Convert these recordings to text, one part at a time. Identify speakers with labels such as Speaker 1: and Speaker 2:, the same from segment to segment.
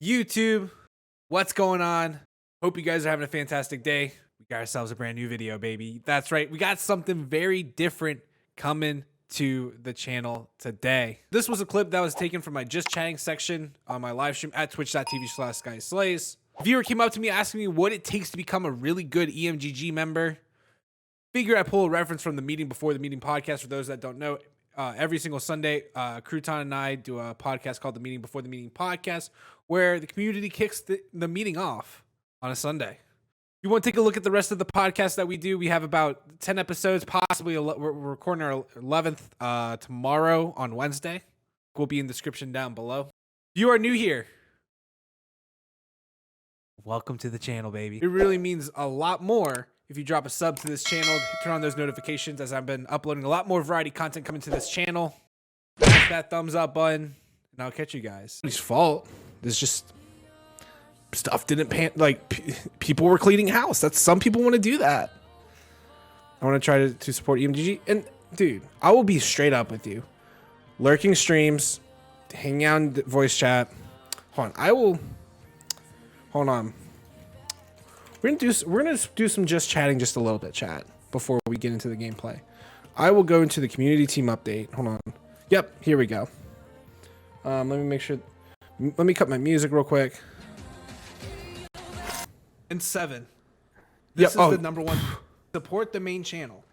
Speaker 1: YouTube, what's going on? Hope you guys are having a fantastic day. We got ourselves a brand new video, baby. That's right. We got something very different coming to the channel today. This was a clip that was taken from my just chatting section on my live stream at twitch.tv/SkySlays. A viewer came up to me asking me what it takes to become a really good EMGG member. Figure I pull a reference from the Meeting Before the Meeting podcast. For those that don't know, every single Sunday, Crouton and I do a podcast called the Meeting Before the Meeting podcast, where the community kicks the meeting off on a Sunday. If you want to take a look at the rest of the podcast that we do, we have about 10 episodes, possibly we're recording our 11th tomorrow on Wednesday. Will be in the description down below. If you are new here, welcome to the channel, baby. It really means a lot more if you drop a sub to this channel, turn on those notifications, as I've been uploading a lot more variety content coming to this channel. Smash that thumbs up button, and I'll catch you guys. It's fault. There's just stuff didn't pan. Like people were cleaning house. That's some people want to do that. I want to try to support EMGG. And dude, I will be straight up with you. Lurking streams, hanging out in voice chat. Hold on. Hold on. We're gonna do some just chatting, just a little bit, chat, before we get into the gameplay. I will go into the community team update. Hold on. Yep, here we go. Let me make sure. Let me cut my music real quick. And 7. This is the number 1. Support the main channel.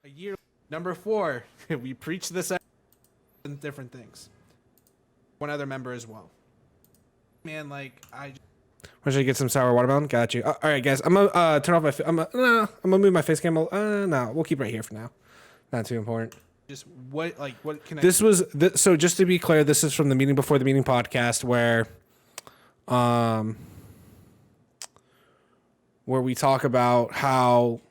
Speaker 1: A year. Number 4. We preach this and different things. One other member as well. Man, like where should I get some sour watermelon? Got you. All right, guys. I'm gonna turn off my. I'm gonna move my face cam. No, we'll keep it right here for now. Not too important. Just what can I? This was so. Just to be clear, this is from the Meeting Before the Meeting podcast, where we talk about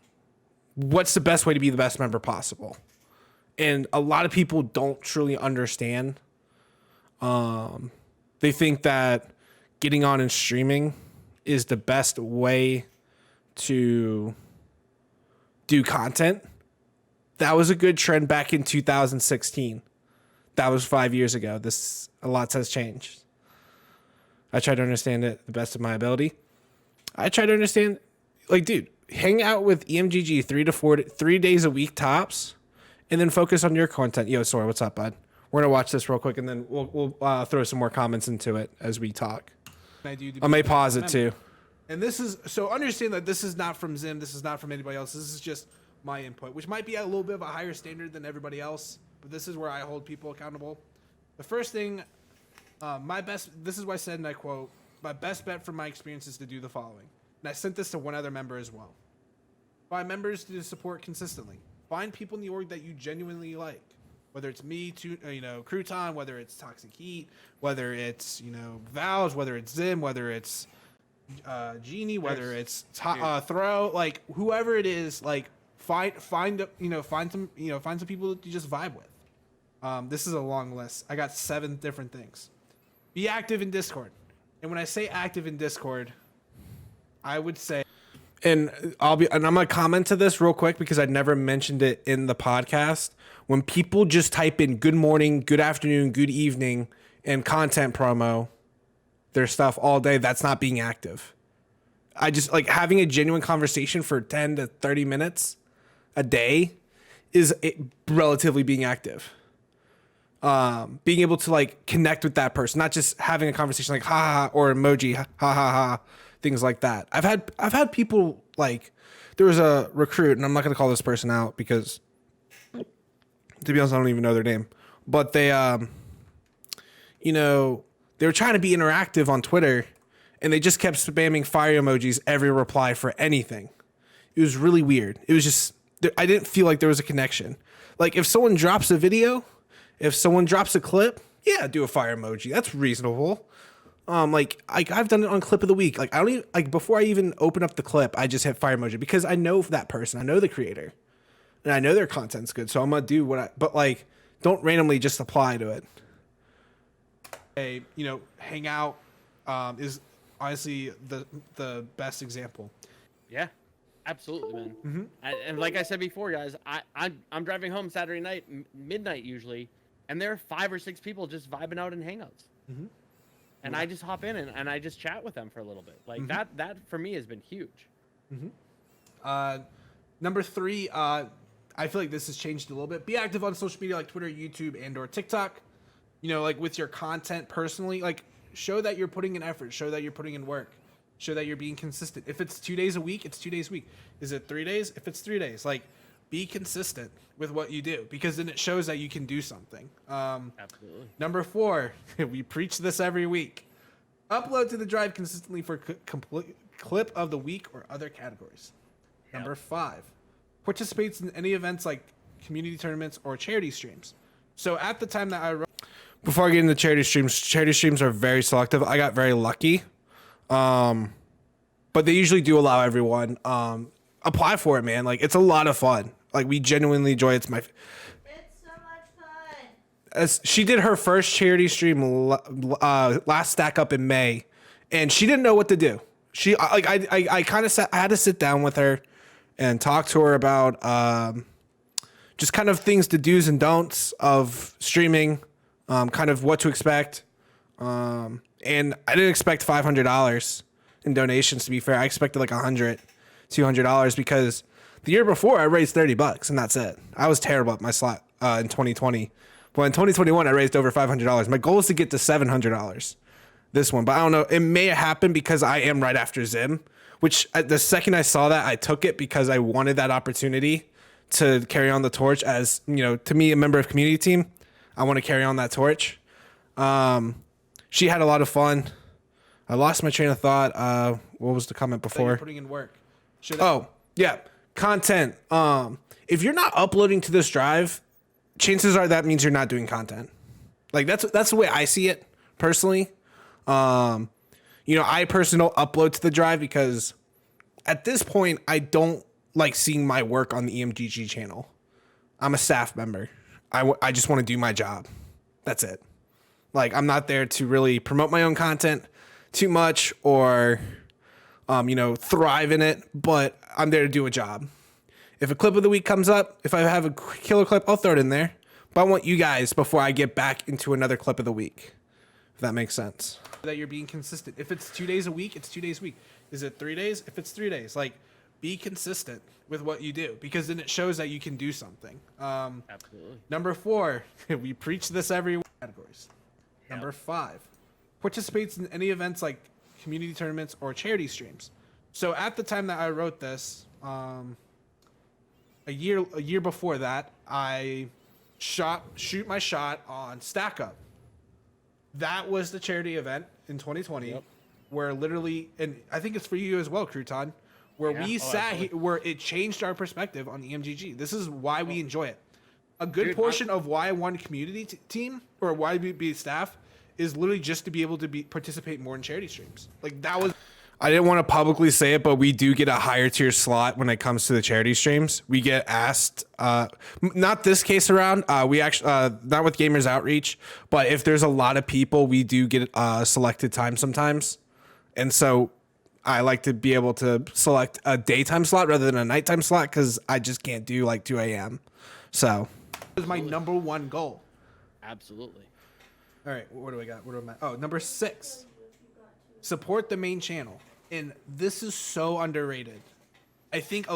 Speaker 1: what's the best way to be the best member possible, and a lot of people don't truly understand. They think that getting on and streaming is the best way to do content. That was a good trend back in 2016. That was 5 years ago. A lot has changed. I try to understand it the best of my ability. I try to understand, like, dude, hang out with EMGG 3 days a week tops, and then focus on your content. Yo, Sora, what's up, bud? We're gonna watch this real quick, and then we'll throw some more comments into it as we talk. I may pause it too. And this is, so understand that this is not from Zim. This is not from anybody else. This is just my input, which might be at a little bit of a higher standard than everybody else, but this is where I hold people accountable. The first thing, this is what I said, and I quote, my best bet from my experience is to do the following. And I sent this to one other member as well. Find members to support consistently. Find people in the org that you genuinely like. Whether it's me, Crouton, whether it's Toxic Heat, whether it's, Valves, whether it's Zim, whether it's Genie, whether it's Throw, like whoever it is, like find some people to just vibe with. This is a long list. I got 7 different things. Be active in Discord. And when I say active in Discord, I would say, and I'm gonna comment to this real quick because I never mentioned it in the podcast. When people just type in good morning, good afternoon, good evening, and content promo, their stuff all day, that's not being active. I just like having a genuine conversation for 10 to 30 minutes a day is relatively being active. Being able to like connect with that person, not just having a conversation like ha ha, ha or emoji ha ha ha, things like that. I've had people, like, there was a recruit, and I'm not gonna call this person out because, to be honest, I don't even know their name. But they, they were trying to be interactive on Twitter, and they just kept spamming fire emojis every reply for anything. It was really weird. It was just, I didn't feel like there was a connection. Like, if someone drops a video, if someone drops a clip, yeah, do a fire emoji. That's reasonable. I've done it on clip of the week. Like, I don't even, like, before I even open up the clip, I just hit fire emoji because I know that person. I know the creator. And I know their content's good, so I'm gonna do but like, don't randomly just apply to it. Hang out is honestly the best example.
Speaker 2: Yeah, absolutely, man. Mm-hmm. And like I said before, guys, I'm driving home Saturday night, midnight usually, and there are 5 or 6 people just vibing out in Hangouts.
Speaker 1: Mm-hmm.
Speaker 2: and I just hop in and I just chat with them for a little bit. Like that for me has been huge.
Speaker 1: Number 3, I feel like this has changed a little bit. Be active on social media like Twitter, YouTube, and or TikTok. You know, like with your content personally, like show that you're putting in effort, show that you're putting in work, show that you're being consistent. If it's 2 days a week, it's 2 days a week. Is it 3 days? If it's 3 days, like be consistent with what you do, because then it shows that you can do something.
Speaker 2: Absolutely.
Speaker 1: Number 4, we preach this every week. Upload to the drive consistently for complete clip of the week or other categories. Yep. Number 5, participates in any events like community tournaments or charity streams. So at the time that I wrote, before I get into charity streams are very selective. I got very lucky. But they usually do allow everyone. Apply for it, man. Like, it's a lot of fun. Like, we genuinely enjoy it. It's
Speaker 3: so much fun.
Speaker 1: She did her first charity stream last Stack Up in May, and she didn't know what to do. I had to sit down with her and talk to her about just kind of things, the do's and don'ts of streaming, kind of what to expect. And I didn't expect $500 in donations, to be fair. I expected like $100, $200, because the year before I raised $30 and that's it. I was terrible at my slot in 2020. But in 2021, I raised over $500. My goal is to get to $700 this one, but I don't know. It may happen because I am right after Zim, which the second I saw that, I took it because I wanted that opportunity to carry on the torch as, you know, to me, a member of community team. I want to carry on that torch. She had a lot of fun. I lost my train of thought. What was the comment before? Putting in work. Yeah. Content. If you're not uploading to this drive, chances are that means you're not doing content. Like that's the way I see it personally. You know, I personally don't upload to the drive because at this point I don't like seeing my work on the EMGG channel. I'm a staff member. I just want to do my job. That's it. Like, I'm not there to really promote my own content too much or, you know, thrive in it, but I'm there to do a job. If a clip of the week comes up, if I have a killer clip, I'll throw it in there. But I want you guys before I get back into another clip of the week, if that makes sense. That you're being consistent. If it's 2 days a week, it's 2 days a week. Is it 3 days? If it's 3 days, like, be consistent with what you do, because then it shows that you can do something.
Speaker 2: Absolutely.
Speaker 1: Number 4, we preach this every week. Categories. Yep. Number 5, participates in any events like community tournaments or charity streams. So at the time that I wrote this, a year before that, I shoot my shot on Stack Up. That was the charity event in 2020, yep, where literally, and I think it's for you as well, Crouton, where we sat here, where it changed our perspective on EMGG. This is why we enjoy it. A good portion of why I wanted community team or why we be staff is literally just to be able to participate more in charity streams. Like, that was. I didn't want to publicly say it, but we do get a higher tier slot when it comes to the charity streams. We get asked, not this case around, we actually, not with Gamers Outreach, but if there's a lot of people, we do get selected time sometimes. And so I like to be able to select a daytime slot rather than a nighttime slot, because I just can't do like 2 a.m. So that is my number 1 goal.
Speaker 2: Absolutely.
Speaker 1: All right, what do I got? What am I? Oh, number 6, support the main channel. And this is so underrated. I think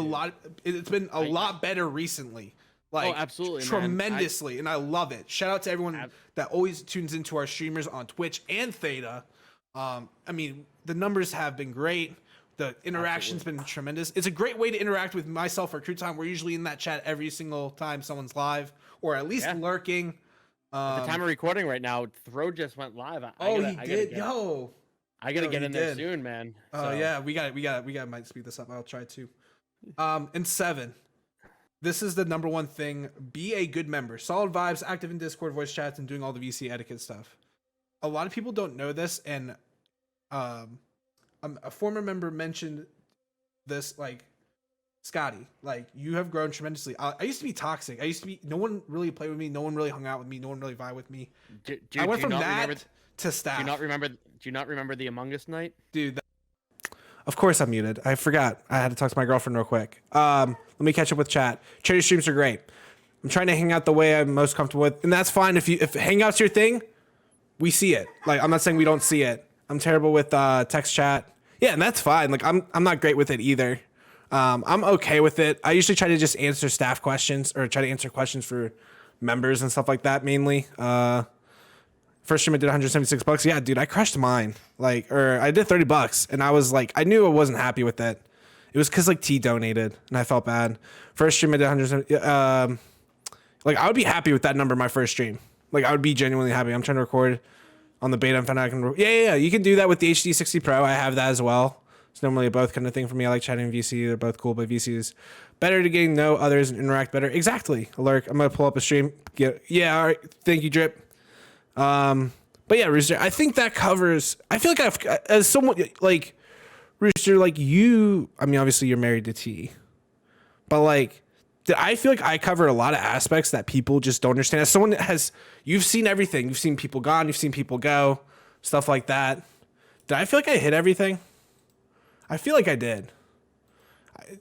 Speaker 1: it's been a lot better recently. Like,
Speaker 2: absolutely,
Speaker 1: tremendously, man. And I love it. Shout out to everyone that always tunes into our streamers on Twitch and Theta. I mean, the numbers have been great. The interaction's been tremendous. It's a great way to interact with myself or Crouton. We're usually in that chat every single time someone's live, or at least lurking.
Speaker 2: At the time of recording right now, Throw just went live.
Speaker 1: He did.
Speaker 2: I gotta get in there soon, man.
Speaker 1: Oh yeah, we got might speed this up. I'll try to. And 7, this is the number 1 thing. Be a good member. Solid vibes, active in Discord, voice chats, and doing all the VC etiquette stuff. A lot of people don't know this, and a former member mentioned this, like, Scotty, like, you have grown tremendously. I used to be toxic. No one really played with me. No one really hung out with me. No one really vibed with me. I went from that to staff.
Speaker 2: Do you not remember the Among Us night?
Speaker 1: Dude, of course I'm muted. I forgot. I had to talk to my girlfriend real quick. Let me catch up with chat. Charity streams are great. I'm trying to hang out the way I'm most comfortable with, and that's fine. If Hangout's your thing, we see it. Like, I'm not saying we don't see it. I'm terrible with text chat. Yeah, and that's fine. Like, I'm not great with it either. I'm okay with it. I usually try to just answer staff questions or try to answer questions for members and stuff like that mainly. First stream I did $176. Yeah, dude, I crushed mine. Like, or I did $30, and I was like, I knew I wasn't happy with it. It was because like T donated, and I felt bad. First stream I did 170. Like, I would be happy with that number my first stream. Like, I would be genuinely happy. I'm trying to record on the beta. I'm finding out I can. Yeah. You can do that with the HD60 Pro. I have that as well. It's normally a both kind of thing for me. I like chatting VC. They're both cool, but VC is better to getting to know others and interact better. Exactly. Alert. I'm gonna pull up a stream. Yeah. All right. Thank you, Drip. But yeah, Rooster. I think that covers. I feel like I've as someone like Rooster, like you. I mean, obviously you're married to T, but like. I feel like I cover a lot of aspects that people just don't understand. As someone that you've seen everything. You've seen people gone. You've seen people go. Stuff like that. Did I feel like I hit everything? I feel like I did.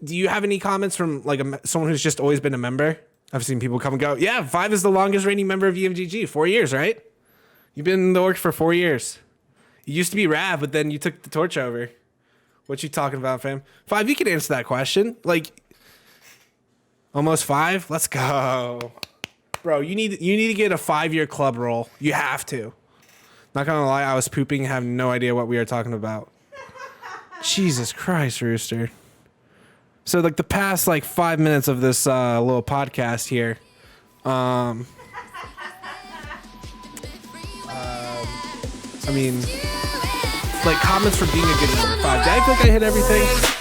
Speaker 1: Do you have any comments from like someone who's just always been a member? I've seen people come and go. Yeah, 5 is the longest reigning member of EMGG. 4 years, right? You've been in the works for 4 years. You used to be Rav, but then you took the torch over. What you talking about, fam? 5, you can answer that question. Like... Almost 5? Let's go. Bro, you need to get a 5-year club roll. You have to. Not gonna lie, I was pooping and have no idea what we are talking about. Jesus Christ, Rooster. So like the past like 5 minutes of this little podcast here. I mean, like comments for being a good number 5. Did I feel like I hit everything?